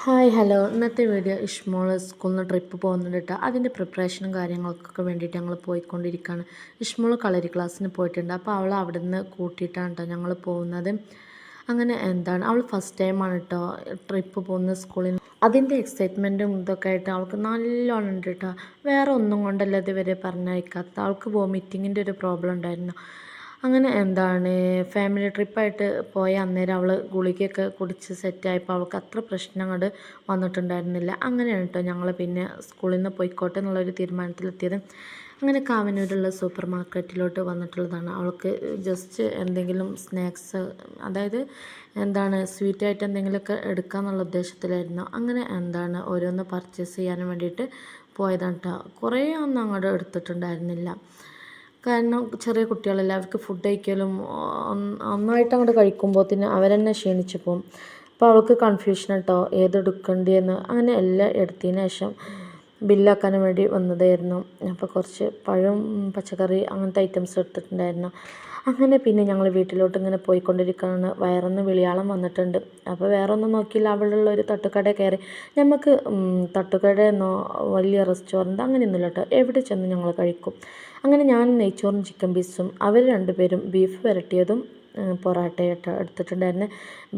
Hi hello ഇന്നത്തെ video ഇഷ്മോൾ സ്കൂളിൽ നിന്ന് ട്രിപ്പ് പോകുന്നുണ്ട് കേട്ടോ. അതിൻ്റെ പ്രിപ്പറേഷനും കാര്യങ്ങൾക്കൊക്കെ വേണ്ടിയിട്ട് ഞങ്ങൾ പോയിക്കൊണ്ടിരിക്കുകയാണ്. ഇഷ്മോൾ കളരി ക്ലാസ്സിന് പോയിട്ടുണ്ട്. അപ്പോൾ അവൾ അവിടെ നിന്ന് കൂട്ടിയിട്ടാണ് കേട്ടോ ഞങ്ങൾ പോകുന്നത്. അങ്ങനെ അവൾ ഫസ്റ്റ് ടൈമാണ് കേട്ടോ ട്രിപ്പ് പോകുന്നത് സ്കൂളിൽ നിന്ന്. അതിൻ്റെ എക്സൈറ്റ്മെൻറ്റും ഇതൊക്കെ ആയിട്ട് അവൾക്ക് നല്ലോണം ഉണ്ട് കേട്ടോ. വേറെ ഒന്നും കൊണ്ടല്ല ഇതുവരെ പറഞ്ഞയക്കാത്ത. അവൾക്ക് വോമിറ്റിങ്ങിൻ്റെ ഒരു പ്രോബ്ലം ഉണ്ടായിരുന്നു. അങ്ങനെ ഫാമിലി ട്രിപ്പായിട്ട് പോയ അന്നേരം അവൾ ഗുളികയൊക്കെ കുടിച്ച് സെറ്റായപ്പോൾ അവൾക്ക് അത്ര പ്രശ്നങ്ങൾ വന്നിട്ടുണ്ടായിരുന്നില്ല. അങ്ങനെയാണ് കേട്ടോ ഞങ്ങൾ പിന്നെ സ്കൂളിൽ നിന്ന് പോയിക്കോട്ടെ എന്നുള്ളൊരു തീരുമാനത്തിലെത്തിയത്. അങ്ങനെ കാവനൂരുള്ള സൂപ്പർ മാർക്കറ്റിലോട്ട് വന്നിട്ടുള്ളതാണ്. അവൾക്ക് ജസ്റ്റ് എന്തെങ്കിലും സ്നാക്സ്, അതായത് സ്വീറ്റായിട്ട് എന്തെങ്കിലുമൊക്കെ എടുക്കാമെന്നുള്ള ഉദ്ദേശത്തിലായിരുന്നു. അങ്ങനെ ഓരോന്ന് പർച്ചേസ് ചെയ്യാനും വേണ്ടിയിട്ട് പോയതാണ് കേട്ടോ. കുറേ ഒന്നും അങ്ങോട്ട് എടുത്തിട്ടുണ്ടായിരുന്നില്ല. കാരണം ചെറിയ കുട്ടികളല്ലേ, അവർക്ക് ഫുഡ് കഴിക്കലും ഒന്നായിട്ട് അങ്ങോട്ട് കഴിക്കുമ്പോഴത്തേന് അവരെന്നെ ക്ഷീണിച്ചു പോകും. അപ്പോൾ അവൾക്ക് കൺഫ്യൂഷൻ കേട്ടോ ഏതെടുക്കേണ്ടിയെന്ന്. അങ്ങനെ എല്ലാം എടുത്തതിന് ശേഷം ബില്ലാക്കാനും വേണ്ടി വന്നതായിരുന്നു. അപ്പോൾ കുറച്ച് പഴം, പച്ചക്കറി അങ്ങനത്തെ ഐറ്റംസ് എടുത്തിട്ടുണ്ടായിരുന്നു. അങ്ങനെ പിന്നെ ഞങ്ങൾ വീട്ടിലോട്ട് ഇങ്ങനെ പോയിക്കൊണ്ടിരിക്കുകയാണ്. വയറൊന്ന് വിളിയാളം വന്നിട്ടുണ്ട്. അപ്പോൾ വേറെ ഒന്നും നോക്കിയില്ല, അവിടെയുള്ള ഒരു തട്ടുകട കയറി. നമുക്ക് തട്ടുകടയെന്നോ വലിയ റെസ്റ്റോറൻറ്റ് അങ്ങനെയൊന്നുമില്ല കേട്ടോ, എവിടെ ചെന്ന് ഞങ്ങൾ കഴിക്കും. അങ്ങനെ ഞാൻ നെയ്ച്ചോറും ചിക്കൻ പീസും, അവർ രണ്ടുപേരും ബീഫ് വരട്ടിയതും പൊറാട്ടയായിട്ട് എടുത്തിട്ടുണ്ടായിരുന്നു.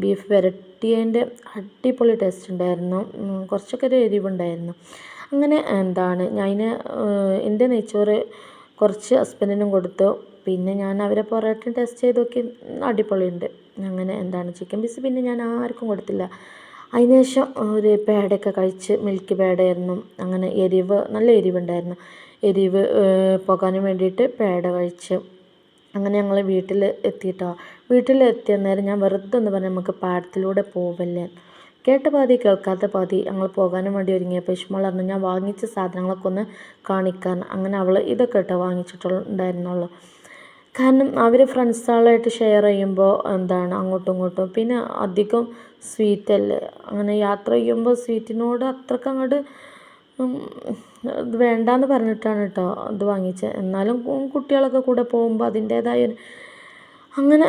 ബീഫ് വരട്ടിയതിൻ്റെ അടിപൊളി ടേസ്റ്റ് ഉണ്ടായിരുന്നു. കുറച്ചൊക്കെ ഒരു എരിവുണ്ടായിരുന്നു. അങ്ങനെ ഞാൻ എൻ്റെ നെയ്ച്ചോറ് കുറച്ച് ഹസ്ബൻഡിനും കൊടുത്തു. പിന്നെ ഞാൻ അവരെ പൊറോട്ട ടേസ്റ്റ് ചെയ്ത് നോക്കി, അടിപൊളിയുണ്ട്. അങ്ങനെ ചിക്കൻ പീസ് പിന്നെ ഞാൻ ആർക്കും കൊടുത്തില്ല. അതിന് ശേഷം ഒരു പേടയൊക്കെ കഴിച്ച്, മിൽക്ക് പേടയായിരുന്നു. അങ്ങനെ നല്ല എരിവുണ്ടായിരുന്നു. എരിവ് പോകാനും വേണ്ടിയിട്ട് പേട കഴിച്ച്. അങ്ങനെ ഞങ്ങൾ എത്തിയിട്ടോ. വീട്ടിലെത്തിയ നേരം ഞാൻ വെറുതെ ഒന്ന് പറഞ്ഞു നമുക്ക് പാടത്തിലൂടെ പോവല്ലേ. കേട്ട പാതി കേൾക്കാത്ത പാതി ഞങ്ങൾ പോകാനും വേണ്ടി ഒരുങ്ങിയപ്പോൾ ഇഷ്മോൾ പറഞ്ഞു ഞാൻ വാങ്ങിച്ച സാധനങ്ങളൊക്കെ ഒന്ന് കാണിക്കാൻ. അങ്ങനെ അവൾ ഇതൊക്കെ കേട്ടോ വാങ്ങിച്ചിട്ടുണ്ടായിരുന്നുള്ളൂ. കാരണം അവർ ഫ്രണ്ട്സുകളായിട്ട് ഷെയർ ചെയ്യുമ്പോൾ അങ്ങോട്ടും ഇങ്ങോട്ടും, പിന്നെ അധികം സ്വീറ്റല്ലേ, അങ്ങനെ യാത്ര ചെയ്യുമ്പോൾ സ്വീറ്റിനോട് അത്രയ്ക്ക് അങ്ങോട്ട് ഇത് വേണ്ടാന്ന് പറഞ്ഞിട്ടാണ് കേട്ടോ ഇത് വാങ്ങിച്ചത്. എന്നാലും കുട്ടികളൊക്കെ കൂടെ പോകുമ്പോൾ അതിൻ്റേതായ അങ്ങനെ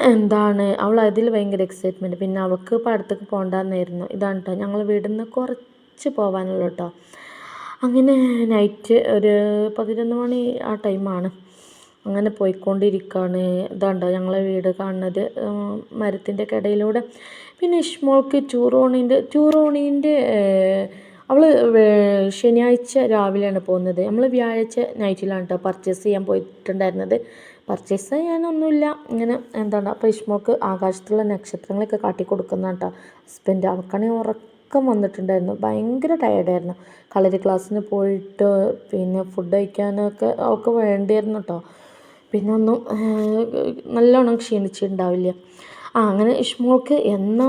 അവൾ അതിൽ ഭയങ്കര എക്സൈറ്റ്മെൻറ്റ്. പിന്നെ അവൾക്ക് പാടത്തേക്ക് പോകണ്ടെന്നായിരുന്നു. ഇതാണ് കേട്ടോ ഞങ്ങൾ വീട്ടിൽ നിന്ന് കുറച്ച് പോകാനുള്ളൂ കേട്ടോ. അങ്ങനെ നൈറ്റ് ഒരു 11 മണി ആ ടൈമാണ്. അങ്ങനെ പോയിക്കൊണ്ടിരിക്കുകയാണ്. ഇതാണ്ടോ ഞങ്ങളെ വീട് കാണുന്നത് മരത്തിൻ്റെ ഇടയിലൂടെ. പിന്നെ ഇഷ്മോൾക്ക് ടൂറോണീൻ്റെ അവൾ ശനിയാഴ്ച രാവിലെയാണ് പോകുന്നത്. നമ്മൾ വ്യാഴാഴ്ച നൈറ്റിലാണ് കേട്ടോ പർച്ചേസ് ചെയ്യാൻ പോയിട്ടുണ്ടായിരുന്നത്. പർച്ചേസ് ചെയ്യാനൊന്നുമില്ല, ഇങ്ങനെ അപ്പോൾ ഇഷ്മോൾക്ക് ആകാശത്തുള്ള നക്ഷത്രങ്ങളൊക്കെ കാട്ടിക്കൊടുക്കുന്ന കേട്ടോ ഹസ്ബൻഡ്. അവൾക്കാണെങ്കിൽ ഉറക്കം വന്നിട്ടുണ്ടായിരുന്നു, ഭയങ്കര ടയേർഡായിരുന്നു. കളരി ക്ലാസ്സിന് പോയിട്ട് പിന്നെ ഫുഡ് കഴിക്കാനൊക്കെ അവൾക്ക് വേണ്ടിയിരുന്നു കേട്ടോ. പിന്നെ ഒന്നും നല്ലോണം ക്ഷീണിച്ചിട്ടുണ്ടാവില്ല. അങ്ങനെ ഇഷ്മോൾക്ക്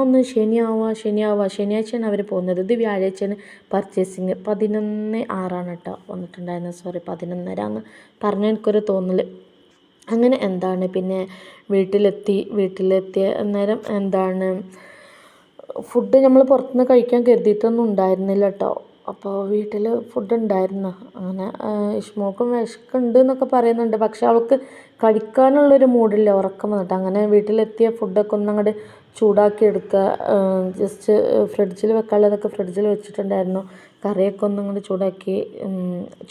ഒന്ന് ശനിയാഴ്ചയാണ് അവർ പോകുന്നത്. ഇത് വ്യാഴാഴ്ചയാണ് പർച്ചേസിങ്. 11:06 കേട്ടോ വന്നിട്ടുണ്ടായിരുന്നു. സോറി 11:30 എന്ന് പറഞ്ഞ എനിക്കൊരു തോന്നൽ. അങ്ങനെ പിന്നെ വീട്ടിലെത്തിയ നേരം ഫുഡ് നമ്മൾ പുറത്തുനിന്ന് കഴിക്കാൻ കരുതിയിട്ടൊന്നും ഉണ്ടായിരുന്നില്ല കേട്ടോ. അപ്പോൾ വീട്ടിൽ ഫുഡ് ഉണ്ടായിരുന്നു. അങ്ങനെ ഇഷ്മോൾക്കും വിശക്കുന്നുണ്ട് എന്നൊക്കെ പറയുന്നുണ്ട്. പക്ഷെ അവൾക്ക് കഴിക്കാനുള്ളൊരു മൂഡില്ല, ഉറക്കം വന്നിട്ട്. അങ്ങനെ വീട്ടിലെത്തിയ ഫുഡൊക്കെ ഒന്നങ്ങോട്ട് ചൂടാക്കി എടുക്കുക. ജസ്റ്റ് ഫ്രിഡ്ജിൽ വെക്കാനുള്ളതൊക്കെ ഫ്രിഡ്ജിൽ വെച്ചിട്ടുണ്ടായിരുന്നു. കറിയൊക്കെ ഒന്നങ്ങോട്ട് ചൂടാക്കി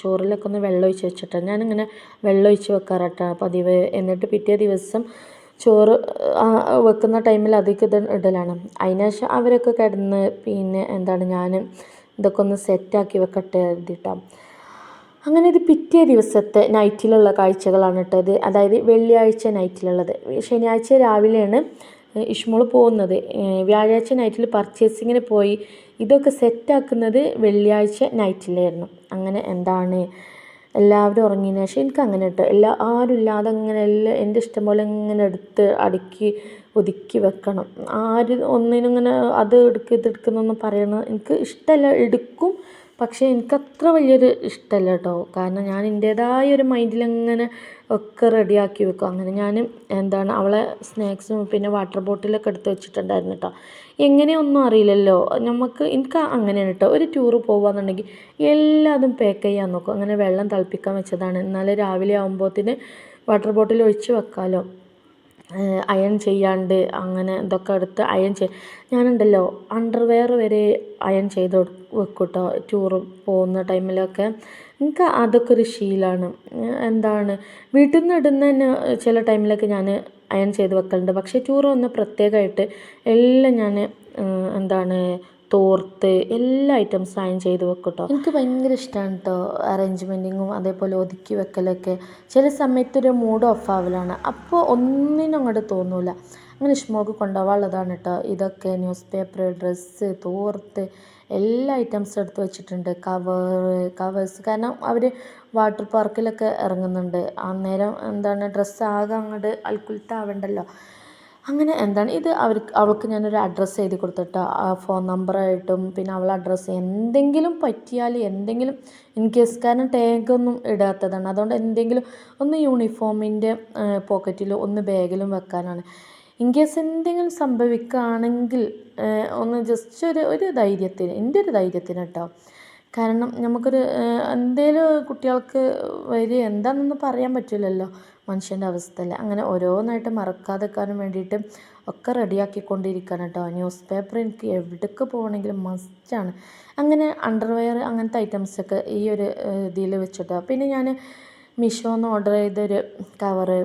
ചോറിലൊക്കെ ഒന്ന് വെള്ളം ഒഴിച്ച് വെച്ചിട്ടാണ്. ഞാനിങ്ങനെ വെള്ളം ഒഴിച്ച് വെക്കാറായിട്ടാണ് പതിവ്. എന്നിട്ട് പിറ്റേ ദിവസം ചോറ് വെക്കുന്ന ടൈമിൽ അധികം ഇത് ഇടലാണ്. അതിനുശേഷം അവരൊക്കെ കിടന്ന് പിന്നെ ഞാൻ ഇതൊക്കെ ഒന്ന് സെറ്റാക്കി വെക്കട്ടെ എഴുതിയിട്ടാണ്. അങ്ങനെ ഇത് പിറ്റേ ദിവസത്തെ നൈറ്റിലുള്ള കാഴ്ചകളാണ് കേട്ടത്. അതായത് വെള്ളിയാഴ്ച നൈറ്റിലുള്ളത്. ശനിയാഴ്ച രാവിലെയാണ് ഇഷ്മോൾ പോകുന്നത്. വ്യാഴാഴ്ച നൈറ്റിൽ പർച്ചേസിങ്ങിന് പോയി. ഇതൊക്കെ സെറ്റാക്കുന്നത് വെള്ളിയാഴ്ച നൈറ്റിലായിരുന്നു. അങ്ങനെ എല്ലാവരും ഉറങ്ങിയതിന് ശേഷം എനിക്ക് അങ്ങനെ കേട്ടോ ആരും ഇല്ലാതെ അങ്ങനെ എല്ലാം എൻ്റെ ഇഷ്ടം പോലെ ഇങ്ങനെ എടുത്ത് അടുക്കി ഒതുക്കി വെക്കണം. ഒന്നിനും ഇങ്ങനെ അത് എടുക്കുക ഇത് എടുക്കുന്നൊന്നും പറയണത് എനിക്ക് ഇഷ്ടമല്ല. എടുക്കും, പക്ഷേ എനിക്കത്ര വലിയൊരു ഇഷ്ടമല്ല കേട്ടോ. കാരണം ഞാൻ എൻ്റേതായൊരു മൈൻഡിലങ്ങനെ ഒക്കെ റെഡിയാക്കി വെക്കും. അങ്ങനെ ഞാൻ അവളെ സ്നാക്സും പിന്നെ വാട്ടർ ബോട്ടിലൊക്കെ എടുത്ത് വെച്ചിട്ടുണ്ടായിരുന്നു കേട്ടോ. എങ്ങനെയൊന്നും അറിയില്ലല്ലോ എനിക്ക് അങ്ങനെയാണ് കേട്ടോ. ഒരു ടൂറ് പോകുകയെന്നുണ്ടെങ്കിൽ എല്ലാതും പാക്ക് ചെയ്യാൻ നോക്കും. അങ്ങനെ വെള്ളം തിളപ്പിക്കാൻ വെച്ചതാണ്, എന്നാലും രാവിലെ ആകുമ്പോഴത്തേന് വാട്ടർ ബോട്ടിൽ ഒഴിച്ച് വെക്കാമല്ലോ. അയൺ ചെയ്യാണ്ട് അങ്ങനെ ഇതൊക്കെ എടുത്ത് അയൺ ഞാനുണ്ടല്ലോ അണ്ടർവെയർ വരെ അയൺ ചെയ്ത് വെക്കും കേട്ടോ. ടൂറ് പോകുന്ന ടൈമിലൊക്കെ എനിക്ക് അതൊക്കെ ഒരു ശീലമാണ്. എന്താണ് വീട്ടിൽ നിന്ന് ഇടുന്ന തന്നെ ചില ടൈമിലൊക്കെ ഞാൻ അയൺ ചെയ്ത് വെക്കലുണ്ട്. പക്ഷേ ടൂർ വന്ന് പ്രത്യേകമായിട്ട് എല്ലാം ഞാൻ എന്താണ് തോർത്ത് എല്ലാ ഐറ്റംസും അയൺ ചെയ്ത് വെക്കും കേട്ടോ. എനിക്ക് ഭയങ്കര ഇഷ്ടമാണ് കേട്ടോ അറേഞ്ച്മെൻറ്റിങ്ങും അതേപോലെ ഒതുക്കി വെക്കലൊക്കെ. ചില സമയത്തൊരു മൂഡ് ഓഫ് ആവലാണ്, അപ്പോൾ ഒന്നിനും അങ്ങോട്ട് തോന്നൂല. അങ്ങനെ ഇഷ്മോക്ക് കൊണ്ടുപോകാനുള്ളതാണ് കേട്ടോ ഇതൊക്കെ. ന്യൂസ് പേപ്പർ, ഡ്രസ്സ്, തോർത്ത് എല്ലാ ഐറ്റംസും എടുത്ത് വെച്ചിട്ടുണ്ട്. കവേഴ്സ്, കാരണം അവർ വാട്ടർ പാർക്കിലൊക്കെ ഇറങ്ങുന്നുണ്ട്. അന്നേരം എന്താണ് ഡ്രസ്സ് ആകെ അങ്ങോട്ട് അൽക്കുലത്താവണ്ടല്ലോ. അങ്ങനെ എന്താണ് ഇത് അവൾക്ക് ഞാനൊരു അഡ്രസ്സ് എഴുതി കൊടുത്തിട്ടോ, ഫോൺ നമ്പറായിട്ടും പിന്നെ അവളെ അഡ്രസ്സ്. എന്തെങ്കിലും പറ്റിയാൽ എന്തെങ്കിലും ഇൻ കേസ്, കാരണം ടാഗൊന്നും ഇടാത്തതാണ്, അതുകൊണ്ട് എന്തെങ്കിലും ഒന്ന് യൂണിഫോമിൻ്റെ പോക്കറ്റിലും ഒന്ന് ബാഗിലും വെക്കാനാണ്. ഇൻ കേസ് എന്തെങ്കിലും സംഭവിക്കുകയാണെങ്കിൽ ഒന്ന് ജസ്റ്റ് ഒരു ധൈര്യത്തിന്, എൻ്റെ ഒരു ധൈര്യത്തിന് കേട്ടോ. കാരണം നമുക്കൊരു എന്തേലും കുട്ടികൾക്ക് വരിക എന്താണെന്നൊന്നും പറയാൻ പറ്റില്ലല്ലോ, മനുഷ്യൻ്റെ അവസ്ഥയല്ലേ. അങ്ങനെ ഓരോന്നായിട്ട് മറക്കാതെ വെക്കാനും വേണ്ടിയിട്ട് ഒക്കെ റെഡിയാക്കിക്കൊണ്ടിരിക്കുകയാണ് കേട്ടോ. ന്യൂസ് പേപ്പർ എനിക്ക് എവിടേക്ക് പോകണമെങ്കിലും മസ്റ്റാണ്. അങ്ങനെ അണ്ടർവെയർ അങ്ങനത്തെ ഐറ്റംസൊക്കെ ഈ ഒരു ഇതിൽ വെച്ചിട്ടോ. പിന്നെ ഞാൻ മീഷോന്ന് ഓർഡർ ചെയ്തൊരു കവറ്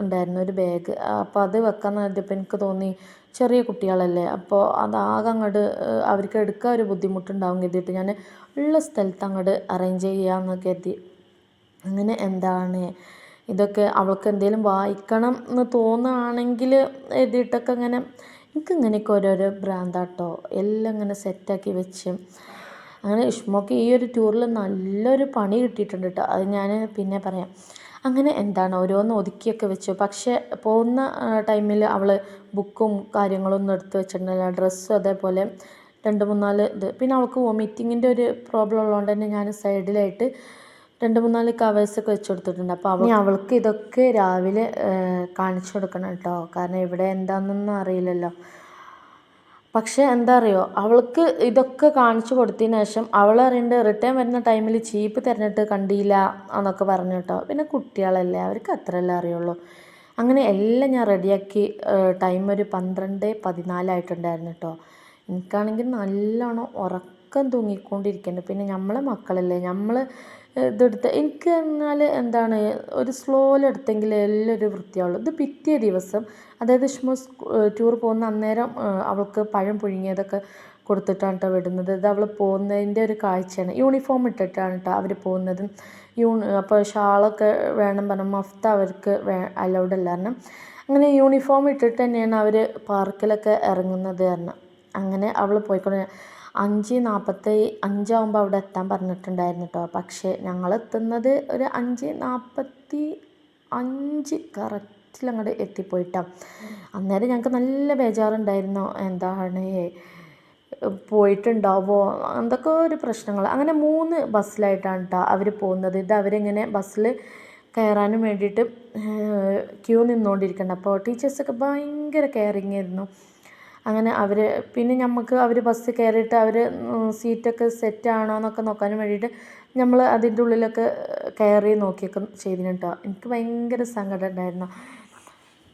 ഉണ്ടായിരുന്നു, ഒരു ബാഗ്. അപ്പോൾ അത് വെക്കാൻ നോക്കിയപ്പോൾ എനിക്ക് തോന്നി ചെറിയ കുട്ടികളല്ലേ, അപ്പോൾ അതാകെ അങ്ങോട്ട് അവർക്ക് എടുക്കാൻ ഒരു ബുദ്ധിമുട്ടുണ്ടാവും കരുതിയിട്ട് ഞാൻ ഉള്ള സ്ഥലത്ത് അങ്ങോട്ട് അറേഞ്ച് ചെയ്യാമെന്നൊക്കെ കരുതി. അങ്ങനെ എന്താണ് ഇതൊക്കെ അവൾക്ക് എന്തെങ്കിലും വായിക്കണം എന്ന് തോന്നുകയാണെങ്കിൽ എഴുതിയിട്ടൊക്കെ അങ്ങനെ എനിക്കിങ്ങനെയൊക്കെ ഓരോരോ ഭ്രാന്താട്ടോ എല്ലാം ഇങ്ങനെ സെറ്റാക്കി വെച്ച്. അങ്ങനെ ഇഷ്മോക്ക് ഈ ഒരു ടൂറിൽ നല്ലൊരു പണി കിട്ടിയിട്ടുണ്ട് കേട്ടോ, അത് ഞാൻ പിന്നെ പറയാം. അങ്ങനെ എന്താണ് ഓരോന്ന് ഒതുക്കിയൊക്കെ വെച്ചു. പക്ഷേ പോകുന്ന ടൈമിൽ അവൾ ബുക്കും കാര്യങ്ങളൊന്നും എടുത്ത് വെച്ചിട്ടുണ്ടായില്ല. ഡ്രസ്സും അതേപോലെ 2-3 ഇത്. പിന്നെ അവൾക്ക് വോമിറ്റിങ്ങിൻ്റെ ഒരു പ്രോബ്ലം ഉള്ളതുകൊണ്ട് തന്നെ ഞാൻ സൈഡിലായിട്ട് 2-3 കവേഴ്സൊക്കെ വെച്ച് കൊടുത്തിട്ടുണ്ട്. അപ്പോൾ അവൾക്ക് ഇതൊക്കെ രാവിലെ കാണിച്ചു കൊടുക്കണം കേട്ടോ, കാരണം ഇവിടെ എന്താണെന്നൊന്നും അറിയില്ലല്ലോ. പക്ഷേ എന്താ അറിയോ, അവൾക്ക് ഇതൊക്കെ കാണിച്ചു കൊടുത്തതിന് ശേഷം അവൾ അറിയേണ്ടത് റിട്ടേൺ വരുന്ന ടൈമിൽ ചീപ്പ് തിരഞ്ഞിട്ട് കണ്ടില്ല എന്നൊക്കെ പറഞ്ഞു കേട്ടോ. പിന്നെ കുട്ടികളല്ലേ, അവർക്ക് അത്രയല്ലേ അറിയുള്ളൂ. അങ്ങനെ എല്ലാം ഞാൻ റെഡിയാക്കി. ടൈം ഒരു 12:14 ആയിട്ടുണ്ടായിരുന്നു കേട്ടോ. എനിക്കാണെങ്കിൽ നല്ലോണം ഉറക്കം തൂങ്ങിക്കൊണ്ടിരിക്കുന്നുണ്ട്. പിന്നെ നമ്മളെ മക്കളല്ലേ, നമ്മൾ ഇതെടുത്ത് എനിക്ക് എന്നാൽ എന്താണ് ഒരു സ്ലോയിലെടുത്തെങ്കിൽ എല്ലാം ഒരു വൃത്തിയാവുള്ളൂ. ഇത് പിറ്റേ ദിവസം, അതായത് ടൂർ പോകുന്ന അന്നേരം അവൾക്ക് പഴം പുഴുങ്ങിയതൊക്കെ കൊടുത്തിട്ടാണ് കേട്ടോ വിടുന്നത്. ഇത് അവൾ പോകുന്നതിൻ്റെ ഒരു കാഴ്ചയാണ്. യൂണിഫോം ഇട്ടിട്ടാണ് കേട്ടോ അവർ പോകുന്നത്. അപ്പോൾ ഷാളൊക്കെ വേണം പറഞ്ഞു, മഫ്ത അവർക്ക് അലൗഡ് അല്ല കാരണം. അങ്ങനെ യൂണിഫോം ഇട്ടിട്ട് തന്നെയാണ് അവർ പാർക്കിലൊക്കെ ഇറങ്ങുന്നത് കാരണം. അങ്ങനെ അവൾ പോയിക്കൊണ്ട് 5:45 അവിടെ എത്താൻ പറഞ്ഞിട്ടുണ്ടായിരുന്നു കേട്ടോ. പക്ഷേ ഞങ്ങൾ എത്തുന്നത് ഒരു 5:45 കറക്റ്റിൽ എത്തിപ്പോയിട്ടാണ്. അന്നേരം ഞങ്ങൾക്ക് നല്ല ബേജാറുണ്ടായിരുന്നു, എന്താണ് പോയിട്ടുണ്ടാവോ എന്തൊക്കെ ഒരു പ്രശ്നങ്ങൾ. അങ്ങനെ 3 ബസ്സിലായിട്ടാണ് കേട്ടോ അവർ പോകുന്നത്. ഇത് അവരിങ്ങനെ ബസ്സിൽ കയറാനും വേണ്ടിയിട്ട് ക്യൂ നിന്നുകൊണ്ടിരിക്കുന്നുണ്ട്. അപ്പോൾ ടീച്ചേഴ്സൊക്കെ ഭയങ്കര കെയറിങ് ആയിരുന്നു. അങ്ങനെ അവർ പിന്നെ നമുക്ക് അവർ ബസ് കയറിയിട്ട് അവർ സീറ്റൊക്കെ സെറ്റാണോ എന്നൊക്കെ നോക്കാനും വേണ്ടിയിട്ട് നമ്മൾ അതിൻ്റെ ഉള്ളിലൊക്കെ കയറി നോക്കിയൊക്കെ ചെയ്തിന് കേട്ടോ. എനിക്ക് ഭയങ്കര സങ്കടം ഉണ്ടായിരുന്നു.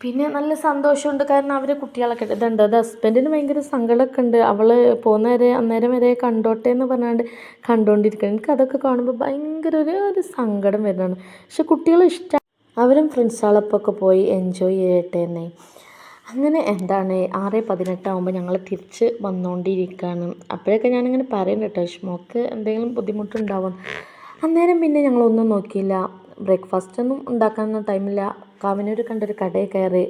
പിന്നെ നല്ല സന്തോഷമുണ്ട്, കാരണം അവർ കുട്ടികളൊക്കെ ഇതുണ്ട്. അത് ഹസ്ബൻഡിന് ഭയങ്കര സങ്കടമൊക്കെ ഉണ്ട്. അവൾ പോകുന്ന വരെ അന്നേരം വരെ കണ്ടോട്ടെ എന്ന് പറഞ്ഞാണ്ട് കണ്ടുകൊണ്ടിരിക്കണം. എനിക്കതൊക്കെ കാണുമ്പോൾ ഭയങ്കര ഒരു സങ്കടം വരുന്നതാണ്. പക്ഷെ കുട്ടികൾ ഇഷ്ടം, അവരും ഫ്രണ്ട്സുകളൊപ്പൊക്കെ പോയി എൻജോയ് ചെയ്യട്ടെ എന്നേ. അങ്ങനെ എന്താണ് 6:18 ഞങ്ങൾ തിരിച്ച് വന്നുകൊണ്ടിരിക്കുകയാണ്. അപ്പോഴൊക്കെ ഞാനിങ്ങനെ പറയുന്നുണ്ട് കേട്ടോ, ഇഷ്മോക്ക് എന്തെങ്കിലും ബുദ്ധിമുട്ടുണ്ടാവും. അന്നേരം പിന്നെ ഞങ്ങളൊന്നും നോക്കിയില്ല, ബ്രേക്ക്ഫാസ്റ്റൊന്നും ഉണ്ടാക്കാനൊന്നും ടൈമില്ല. കാവനൂർ കണ്ടൊരു കടയിൽ കയറി.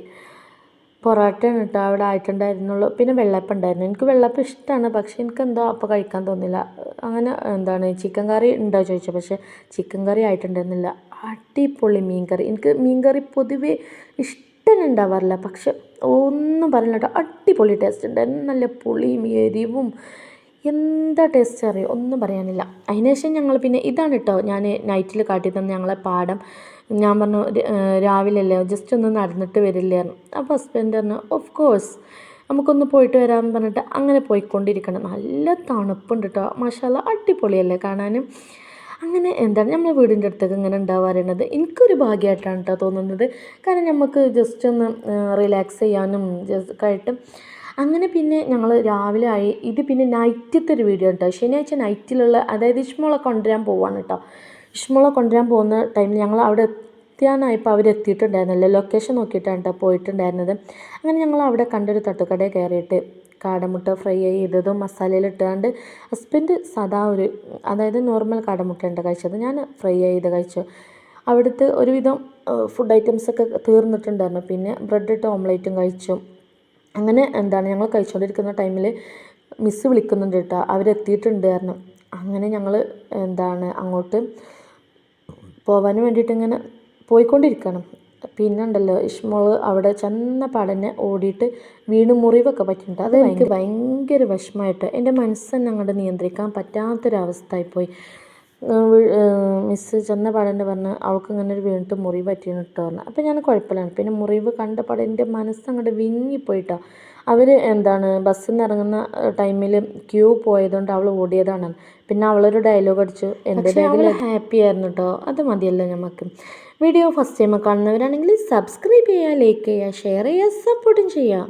പൊറോട്ടയാണ് കേട്ടോ അവിടെ ആയിട്ടുണ്ടായിരുന്നുള്ളൂ. പിന്നെ വെള്ളപ്പം ഉണ്ടായിരുന്നു. എനിക്ക് വെള്ളപ്പം ഇഷ്ടമാണ്, പക്ഷേ എനിക്കെന്തോ അപ്പോൾ കഴിക്കാൻ തോന്നില്ല. അങ്ങനെ എന്താണ് ചിക്കൻ കറി ഉണ്ടോ ചോദിച്ചത്, പക്ഷേ ചിക്കൻ കറി ആയിട്ടുണ്ടായിരുന്നില്ല. അടിപൊളി മീൻ കറി. എനിക്ക് മീൻ കറി പൊതുവേ ഇഷ്ടം ഉണ്ടാവാറില്ല, പക്ഷെ ഒന്നും പറയില്ല കേട്ടോ, അടിപൊളി ടേസ്റ്റ് ഉണ്ടായിരുന്നു. നല്ല പുളിയും എരിവും എന്താ ടേസ്റ്റ് അറിയോ, ഒന്നും പറയാനില്ല. അതിനുശേഷം ഞങ്ങൾ പിന്നെ ഇതാണ് കേട്ടോ ഞാൻ നൈറ്റിൽ കാട്ടി തന്ന ഞങ്ങളെ പാടം. ഞാൻ പറഞ്ഞു രാവിലെ അല്ലേ, ജസ്റ്റ് ഒന്ന് നടന്നിട്ട് വരില്ലായിരുന്നു. അപ്പോൾ ഹസ്ബൻഡ് പറഞ്ഞു ഓഫ് കോഴ്സ് നമുക്കൊന്ന് പോയിട്ട് വരാമെന്ന് പറഞ്ഞിട്ട് അങ്ങനെ പോയിക്കൊണ്ടിരിക്കണം. നല്ല തണുപ്പുണ്ട് കേട്ടോ, മാഷാ അല്ലാ, അടിപൊളിയല്ലേ കാണാനും. അങ്ങനെ എന്താണ് നമ്മൾ വീടിൻ്റെ അടുത്തൊക്കെ ഇങ്ങനെ ഉണ്ടാവുക പറയുന്നത് എനിക്കൊരു ഭാഗ്യമായിട്ടാണ് കേട്ടോ തോന്നുന്നത്. കാരണം നമുക്ക് ജസ്റ്റ് ഒന്ന് റിലാക്സ് ചെയ്യാനും ജസ്റ്റ് ആയിട്ട് അങ്ങനെ പിന്നെ ഞങ്ങൾ രാവിലെ ആയി. ഇത് പിന്നെ നൈറ്റത്തെ ഒരു വീഡിയോ കേട്ടോ. ശനിയാഴ്ച നൈറ്റിലുള്ള അതായത് ഇഷ്മോളെ കൊണ്ടുവരാൻ പോവാണ് കേട്ടോ. ഇഷ്മോളെ കൊണ്ടുവരാൻ പോകുന്ന ടൈമിൽ ഞങ്ങൾ അവിടെ എത്തിയാനായപ്പോൾ അവരെത്തിയിട്ടുണ്ടായിരുന്നല്ലോ. ലൊക്കേഷൻ നോക്കിയിട്ടാണ് കേട്ടോ പോയിട്ടുണ്ടായിരുന്നത്. അങ്ങനെ ഞങ്ങൾ അവിടെ കണ്ടൊരു തട്ടുകടയിൽ കയറിയിട്ട് കാടമുട്ട ഫ്രൈ ചെയ്തതും മസാലയിലിട്ടാണ്ട് ഹസ്ബൻഡ് സാധാ ഒരു അതായത് നോർമൽ കാടമുട്ടയുണ്ട് കഴിച്ചത്. ഞാൻ ഫ്രൈ ചെയ്ത് കഴിച്ചു. അവിടുത്തെ ഒരുവിധം ഫുഡ് ഐറ്റംസൊക്കെ തീർന്നിട്ടുണ്ടായിരുന്നു. പിന്നെ ബ്രെഡ് ഇട്ട് ഓംലേറ്റും കഴിച്ചു. അങ്ങനെ എന്താണ് ഞങ്ങൾ കഴിച്ചുകൊണ്ടിരിക്കുന്ന ടൈമിൽ മിസ്സ് വിളിക്കുന്നുണ്ട് കേട്ടോ, അവരെത്തിയിട്ടുണ്ടായിരുന്നു. അങ്ങനെ ഞങ്ങൾ എന്താണ് അങ്ങോട്ട് പോകാൻ വേണ്ടിയിട്ട് ഇങ്ങനെ പോയിക്കൊണ്ടിരിക്കണം. പിന്നെ ഉണ്ടല്ലോ ഇഷ്മോൾ അവിടെ ചെന്ന പാടന്നെ ഓടിയിട്ട് വീണ് മുറിവൊക്കെ പറ്റിയിട്ടുണ്ട്. അത് എനിക്ക് ഭയങ്കര വിഷമമായിട്ട് എൻ്റെ മനസ്സന്നെ അങ്ങോട്ട് നിയന്ത്രിക്കാൻ പറ്റാത്തൊരവസ്ഥയായിപ്പോയി. മിസ്സ് ചെന്ന പാടന്നെ പറഞ്ഞ് അവൾക്ക് ഇങ്ങനെ ഒരു വീണിട്ട് മുറിവ് പറ്റിയെന്ന് ഇട്ടോ പറഞ്ഞു. അപ്പോൾ ഞാൻ കുഴപ്പമില്ലാണ്. പിന്നെ മുറിവ് കണ്ട പാടെ എൻ്റെ മനസ്സങ്ങോട്ട് വിങ്ങിപ്പോയിട്ടോ. അവർ എന്താണ് ബസ്സിൽ നിന്ന് ഇറങ്ങുന്ന ടൈമിൽ ക്യൂ പോയതുകൊണ്ട് അവൾ ഓടിയതാണ്. പിന്നെ അവളൊരു ഡയലോഗ് അടിച്ചു. എൻ്റെ ബാഗിൽ ഹാപ്പി ആയിരുന്നു കേട്ടോ. അത് മതിയല്ലോ നമുക്ക്. വീഡിയോ ഫസ്റ്റ് ടൈം കാണുന്നവരാണെങ്കിൽ സബ്സ്ക്രൈബ് ചെയ്യുക, ലൈക്ക് ചെയ്യുക, ഷെയർ ചെയ്യുക, സപ്പോർട്ടും ചെയ്യുക.